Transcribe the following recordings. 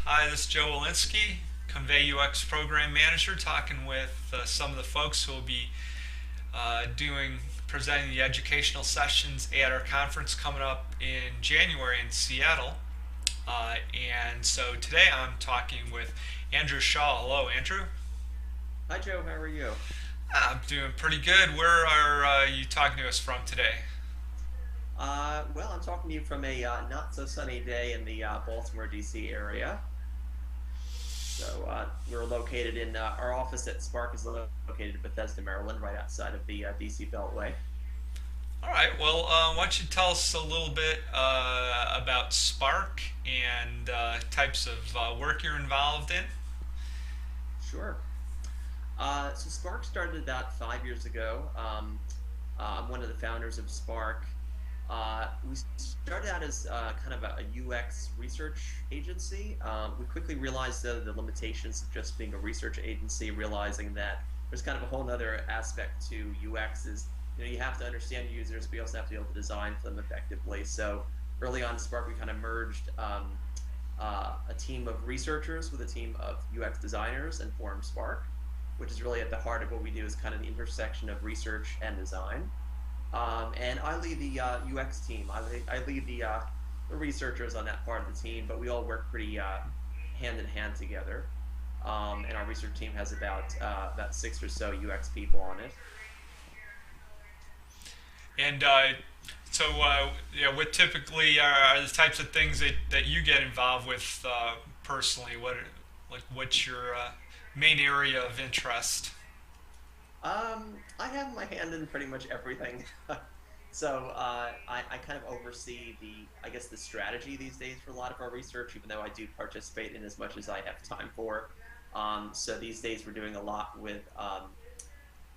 Hi, this is Joe Walensky, ConveyUX Program Manager, talking with some of the folks who will be presenting the educational sessions at our conference coming up in January in Seattle. And so today I'm talking with Andrew Schall. Hello, Andrew. Hi Joe, how are you? I'm doing pretty good. Where are you talking to us from today? Well, I'm talking to you from a not so sunny day in the Baltimore, D.C. area. We're located in our office at Spark is located in Bethesda, Maryland, right outside of the D.C. Beltway. All right. Well, why don't you tell us a little bit about Spark and types of work you're involved in? Sure. So Spark started about 5 years ago. I'm one of the founders of Spark. We started out as kind of a UX research agency. We quickly realized the limitations of just being a research agency, realizing that there's kind of a whole other aspect to UX is, you have to understand users, but you also have to be able to design for them effectively. So early on in Spark, we kind of merged a team of researchers with a team of UX designers and formed Spark, which is really at the heart of what we do is kind of the intersection of research and design. And I lead the UX team. I lead the researchers on that part of the team, but we all work pretty hand in hand together. And our research team has about six or so UX people on it. And what typically are the types of things that you get involved with personally? What's your main area of interest? I have my hand in pretty much everything. I kind of oversee I guess, the strategy these days for a lot of our research, even though I do participate in as much as I have time for. So these days we're doing a lot with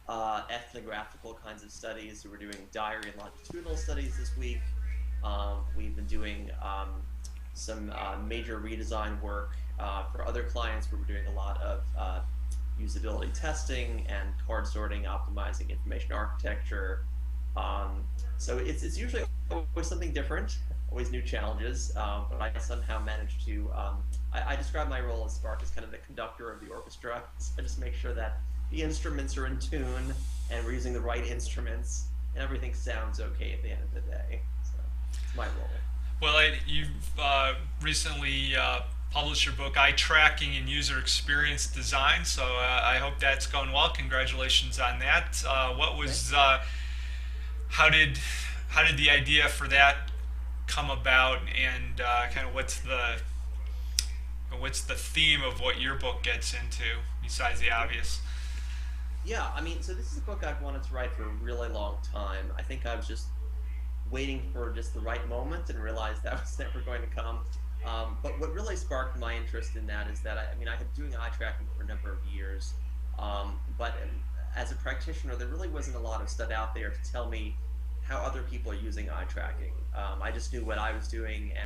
ethnographical kinds of studies. So we're doing diary and longitudinal studies this week. We've been doing some major redesign work for other clients where we're doing a lot of usability testing and card sorting, optimizing information architecture. So it's usually always something different, always new challenges, but I somehow managed to, I describe my role as Spark as kind of the conductor of the orchestra. So I just make sure that the instruments are in tune and we're using the right instruments and everything sounds okay at the end of the day. So it's my role. Well, you've recently published your book, Eye Tracking and User Experience Design. So I hope that's going well. Congratulations on that. Thanks. How did the idea for that come about, and kind of what's the theme of what your book gets into besides the Yeah. obvious? Yeah, I mean, so this is a book I've wanted to write for a really long time. I think I was just waiting for just the right moment and realized that was never going to come. But what really sparked my interest in that is that I mean, I have been doing eye tracking for a number of years, but as a practitioner, there really wasn't a lot of stuff out there to tell me how other people are using eye tracking. I just knew what I was doing and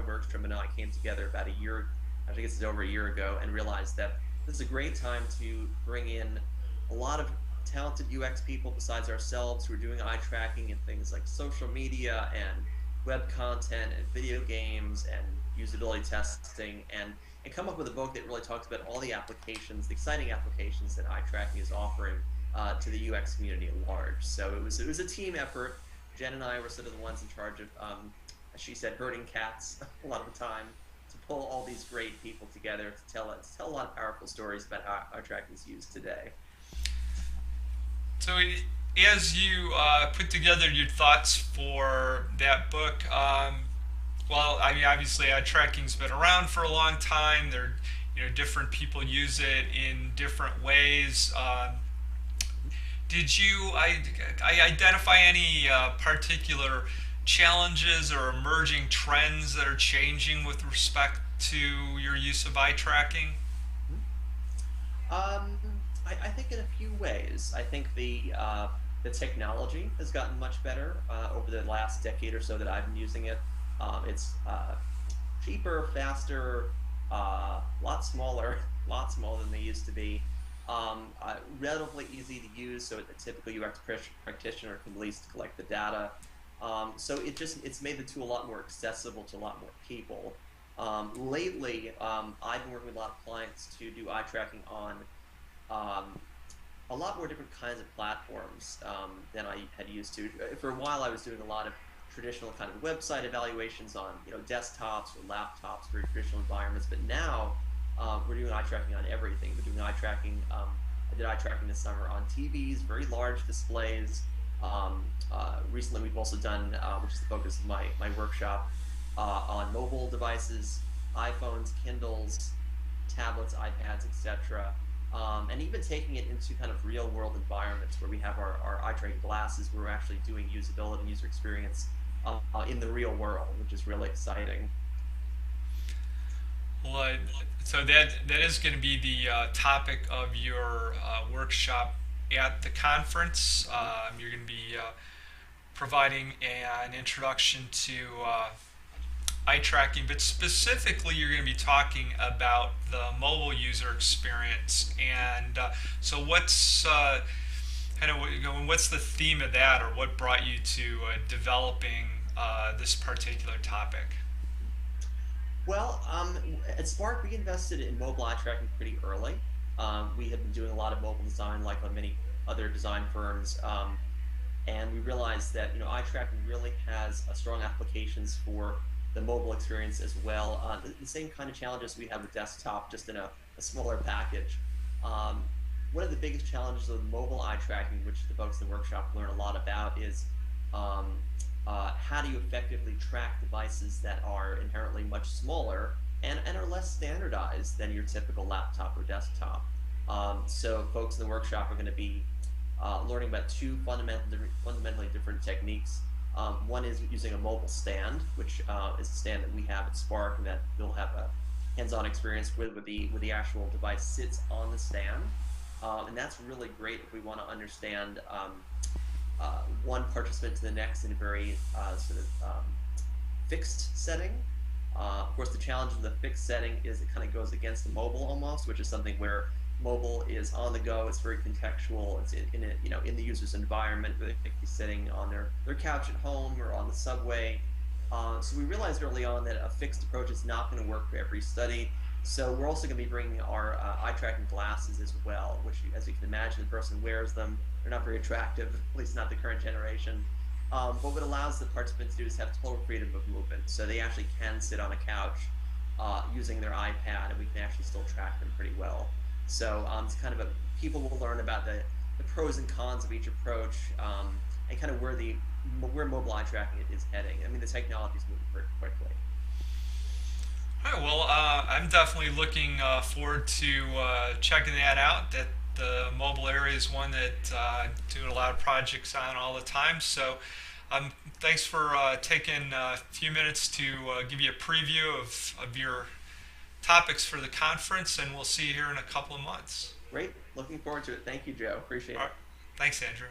Bergstrom and I came together about a year, I think it's over a year ago, and realized that this is a great time to bring in a lot of talented UX people besides ourselves who are doing eye tracking and things like social media and web content and video games and usability testing and come up with a book that really talks about all the applications, the exciting applications that eye tracking is offering to the UX community at large. So it was a team effort. Jen and I were sort of the ones in charge of as she said, herding cats a lot of the time to pull all these great people together to tell a lot of powerful stories about how our tracking is used today. So, as you put together your thoughts for that book, well, I mean, obviously, tracking's been around for a long time. Different people use it in different ways. Did you identify any particular challenges or emerging trends that are changing with respect to your use of eye tracking? I think in a few ways. I think the technology has gotten much better over the last decade or so that I've been using it. It's cheaper, faster, lot smaller, lot smaller than they used to be. Relatively easy to use, so a typical UX practitioner can at least collect the data. So it's made the tool a lot more accessible to a lot more people. Lately, I've been working with a lot of clients to do eye tracking on um, a lot more different kinds of platforms than I had used to. For a while, I was doing a lot of traditional kind of website evaluations on desktops or laptops, very traditional environments. But now we're doing eye tracking on everything. We're doing eye tracking. I did eye tracking this summer on TVs, very large displays. Recently, we've also done, which is the focus of my workshop, on mobile devices, iPhones, Kindles, tablets, iPads, etc. And even taking it into kind of real world environments where we have our eye tracking glasses, where we're actually doing usability and user experience in the real world, which is really exciting. Well, so that is going to be the topic of your workshop at the conference. You're going to be providing an introduction to eye tracking, but specifically you're going to be talking about the mobile user experience. And so, what's the theme of that, or what brought you to developing this particular topic? Well, at Spark, we invested in mobile eye tracking pretty early. We had been doing a lot of mobile design, like on many other design firms, and we realized that eye tracking really has strong applications for the mobile experience as well. The same kind of challenges we have with desktop, just in a smaller package. Um, One of the biggest challenges of mobile eye tracking, which the folks in the workshop learn a lot about, is um, how do you effectively track devices that are inherently much smaller and are less standardized than your typical laptop or desktop. So folks in the workshop are going to be learning about two fundamentally different techniques. One is using a mobile stand, which is a stand that we have at Spark, and that you'll have a hands-on experience with, where the actual device sits on the stand. And that's really great if we want to understand one participant to the next in a very sort of fixed setting. Of course, the challenge with the fixed setting is it kind of goes against the mobile almost, which is something where mobile is on the go. It's very contextual. It's in the user's environment. They could be sitting on their couch at home or on the subway. So we realized early on that a fixed approach is not going to work for every study. So we're also going to be bringing our eye tracking glasses as well, which, as you can imagine, the person wears them. They're not very attractive, at least not the current generation. But what allows the participants to do is have total freedom of movement. So they actually can sit on a couch using their iPad, and we can actually still track them pretty well. So it's kind of people will learn about the pros and cons of each approach, and kind of where mobile eye tracking is heading. I mean, the technology is moving pretty quickly. All right, well, I'm definitely looking forward to checking that out. That the mobile area is one that I'm doing a lot of projects on all the time. So, thanks for taking a few minutes to give you a preview of your topics for the conference, and we'll see you here in a couple of months. Great. Looking forward to it. Thank you, Joe. Appreciate All it. right, thanks, Andrew.